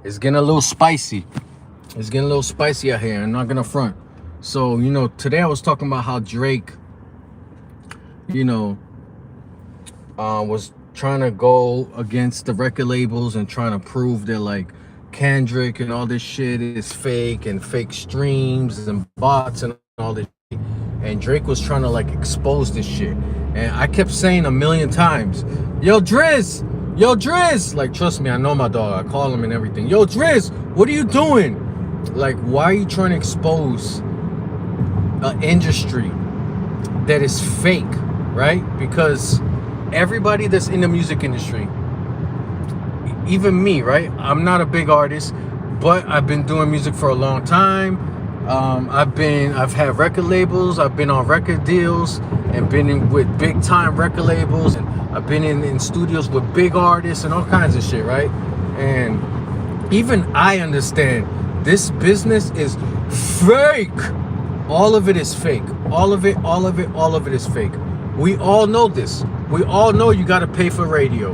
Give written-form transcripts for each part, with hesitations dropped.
It's getting a little spicy. It's getting a little spicy out here. I'm not gonna front. So, today I was talking about how Drake, was trying to go against the record labels and trying to prove that like Kendrick and all this shit is fake and fake streams and bots and all this shit. And Drake was trying to like expose this shit. And I kept saying a million times, yo Driz, like trust me, I know my dog, I call him and everything. Yo Driz, what are you doing? Like, why are you trying to expose an industry that is fake, right? Because everybody that's in the music industry, even me, right? I'm not a big artist, but I've been doing music for a long time. I've had record labels, I've been on record deals and been with big time record labels, and I've been in studios with big artists and all kinds of shit, right? And even I understand this business is fake. All of it is fake. All of it is fake. We all know this. We all know you gotta pay for radio.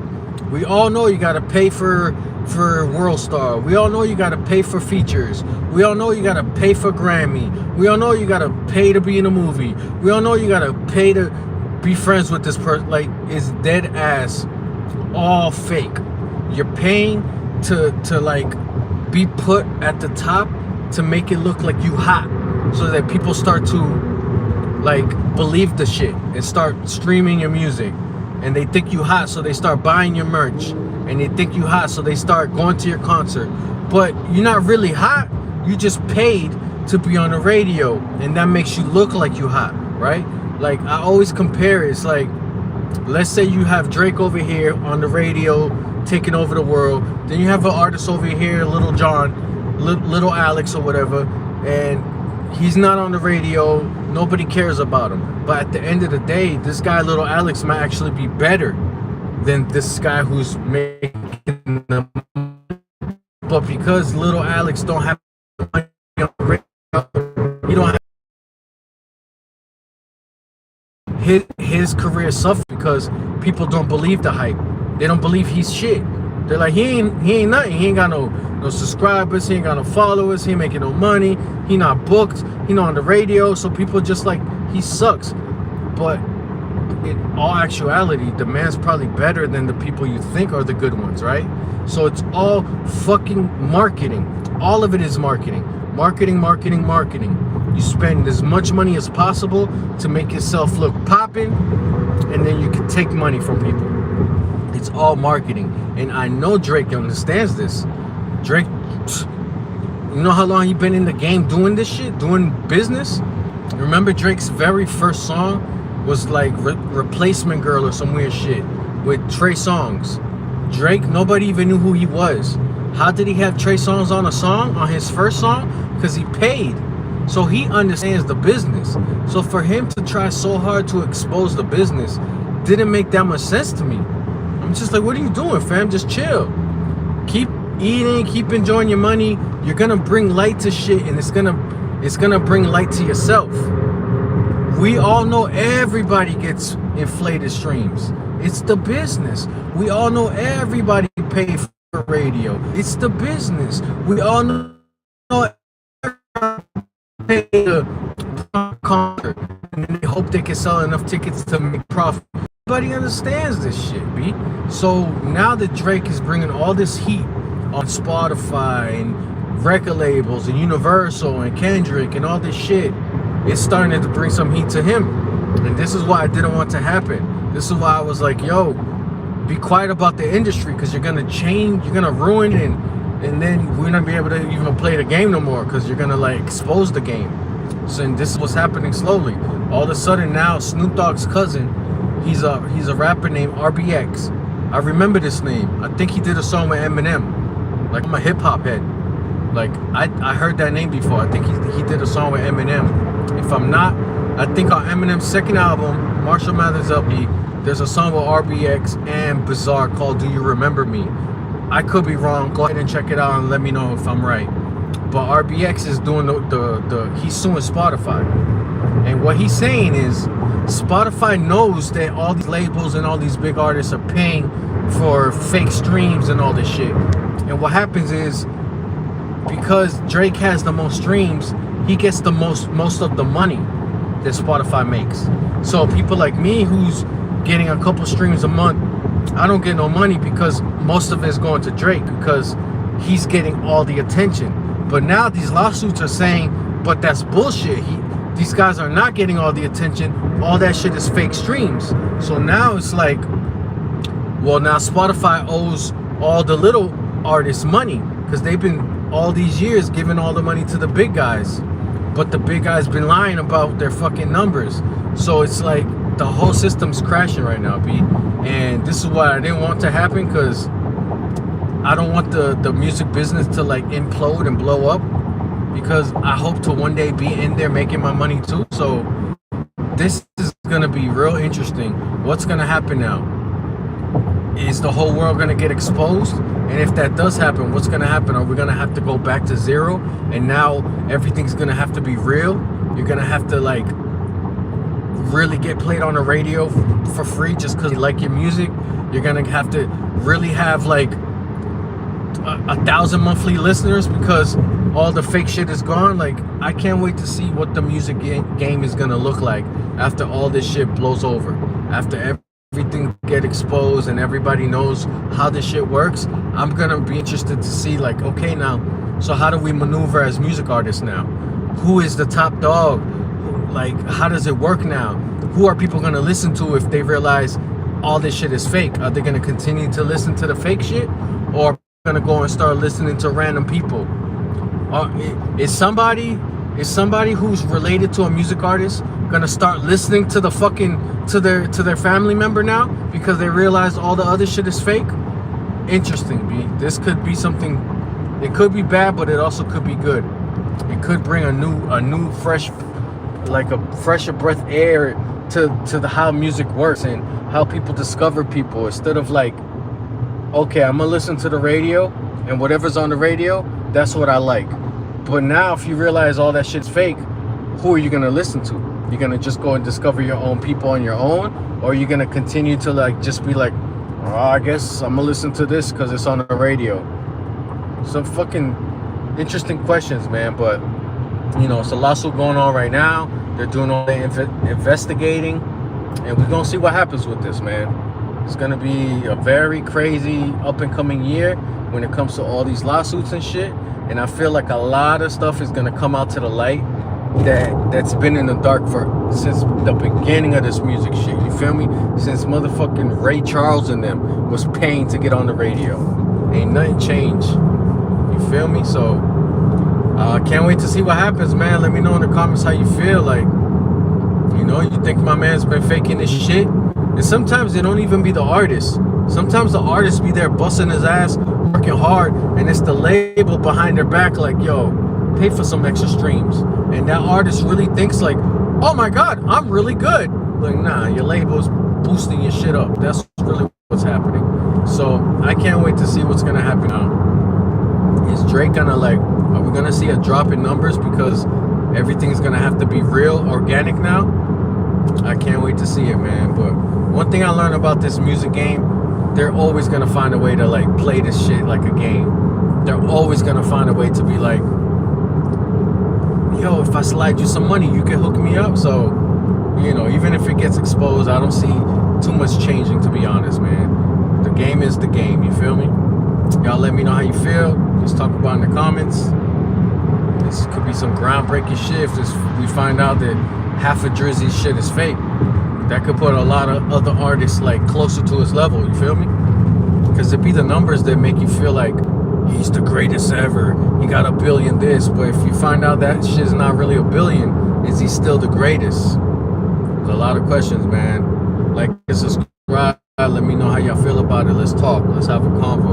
We all know you gotta pay for World Star. We all know you gotta pay for features. We all know you gotta pay for Grammy. We all know you gotta pay to be in a movie. We all know you gotta pay to be friends with this person. Like, it's dead ass all fake. You're paying to like be put at the top to make it look like you hot, so that people start to like believe the shit and start streaming your music, and they think you hot, so they start buying your merch, and they think you hot, so they start going to your concert. But you're not really hot. You just paid to be on the radio, and that makes you look like you hot, right? Like, I always compare it. It's like, let's say you have Drake over here on the radio taking over the world, then you have an artist over here, Little John, Little Alex or whatever, and he's not on the radio, nobody cares about him. But at the end of the day, this guy Little Alex might actually be better than this guy who's making them. But because Little Alex don't have money on the radio, he don't have his career suffers because people don't believe the hype. They don't believe he's shit. They're like, he ain't nothing. He ain't got no subscribers. He ain't got no followers. He ain't making no money. He not booked. He not on the radio. So people just like, he sucks. But in all actuality, the man's probably better than the people you think are the good ones, right? So it's all fucking marketing. All of it is marketing. Marketing. You spend as much money as possible to make yourself look popping, and then you can take money from people. It's all marketing. And I know Drake understands this. Drake, you know how long he been in the game doing this shit, doing business? Remember Drake's very first song was like Replacement Girl or some weird shit with Trey Songz. Drake, nobody even knew who he was. How did he have Trey Songz on a song, on his first song? Because he paid. So he understands the business. So for him to try so hard to expose the business didn't make that much sense to me. I'm just like, what are you doing, fam? Just chill. Keep eating, keep enjoying your money. You're gonna bring light to shit, and it's gonna bring light to yourself. We all know everybody gets inflated streams. It's the business. We all know everybody pay for radio. It's the business. We all know everybody pay to concert, and they hope they can sell enough tickets to make profit. Everybody understands this shit, B. So now that Drake is bringing all this heat on Spotify and record labels and Universal and Kendrick and all this shit, it's starting to bring some heat to him. And this is why I didn't want to happen. This is why I was like, yo, be quiet about the industry, because you're gonna change, you're gonna ruin it, and then we're not be able to even play the game no more, because you're gonna like expose the game. So, and this is what's happening slowly. All of a sudden now, Snoop Dogg's cousin, he's a rapper named RBX. I remember this name. I think he did a song with Eminem. Like, I'm a hip hop head. Like, I heard that name before. I think he did a song with Eminem. If I'm not, I think on Eminem's second album, Marshall Mathers LP, there's a song with RBX and Bizarre called Do You Remember Me? I could be wrong. Go ahead and check it out and let me know if I'm right. But RBX is doing he's suing Spotify. And what he's saying is, Spotify knows that all these labels and all these big artists are paying for fake streams and all this shit. And what happens is, because Drake has the most streams, he gets the most of the money that Spotify makes. So people like me who's getting a couple streams a month, I don't get no money because most of it is going to Drake because he's getting all the attention. But now these lawsuits are saying, but that's bullshit. These guys are not getting all the attention. All that shit is fake streams. So now it's like, well, now Spotify owes all the little artists money because they've been all these years giving all the money to the big guys. But the big guys been lying about their fucking numbers. So it's like the whole system's crashing right now, B. And this is why I didn't want to happen, because I don't want the music business to like implode and blow up, because I hope to one day be in there making my money too. So this is gonna be real interesting. What's gonna happen now? Is the whole world gonna get exposed? And if that does happen, what's gonna happen? Are we gonna have to go back to zero? And now everything's gonna have to be real? You're gonna have to like really get played on the radio for free just because you like your music? You're gonna have to really have like 1,000 monthly listeners because all the fake shit is gone? Like, I can't wait to see what the music game is gonna look like after all this shit blows over. After everything get exposed and everybody knows how this shit works, I'm gonna be interested to see like, okay, now, so how do we maneuver as music artists now? Who is the top dog? Like, how does it work now? Who are people gonna listen to if they realize all this shit is fake? Are they gonna continue to listen to the fake shit, or gonna go and start listening to random people? Is somebody who's related to a music artist gonna start listening to the fucking to their family member now because they realize all the other shit is fake? Interesting, B. This could be something. It could be bad, but it also could be good. It could bring a new fresh, like a fresher breath air to the how music works and how people discover people, instead of like, okay, I'm gonna listen to the radio and whatever's on the radio, that's what I like. But now if you realize all that shit's fake, who are you gonna listen to? You're gonna just go and discover your own people on your own, or are you gonna continue to like just be like, oh, I guess I'm gonna listen to this because it's on the radio? Some fucking interesting questions, man. But you know, it's a lawsuit going on right now. They're doing all the investigating, and we're gonna see what happens with this, man. It's gonna be a very crazy up and coming year when it comes to all these lawsuits and shit. And I feel like a lot of stuff is gonna come out to the light that's been in the dark since the beginning of this music shit. You feel me? Since motherfucking Ray Charles and them was paying to get on the radio. Ain't nothing changed. You feel me? So can't wait to see what happens, man. Let me know in the comments how you feel. Like, you know, you think my man's been faking this shit? And sometimes it don't even be the artist. Sometimes the artist be there busting his ass, working hard, and it's the label behind their back like, yo, pay for some extra streams. And that artist really thinks like, oh my God, I'm really good. Like, nah, your label's boosting your shit up. That's really what's happening. So I can't wait to see what's gonna happen now. Is Drake gonna like, are we gonna see a drop in numbers because everything's gonna have to be real, organic now? I can't wait to see it, man. But one thing I learned about this music game, they're always gonna find a way to like play this shit like a game. They're always gonna find a way to be like, yo, if I slide you some money, you can hook me up. So, you know, even if it gets exposed, I don't see too much changing, to be honest, man. The game is the game, you feel me? Y'all let me know how you feel. Just talk about it in the comments. This could be some groundbreaking shit if we find out that half of Drizzy's shit is fake. That could put a lot of other artists like closer to his level, you feel me? Because it be the numbers that make you feel like he's the greatest ever, he got 1 billion this. But if you find out that shit's not really 1 billion, is he still the greatest? There's a lot of questions, man. Like and subscribe. Let me know how y'all feel about it. Let's talk. Let's have a convo.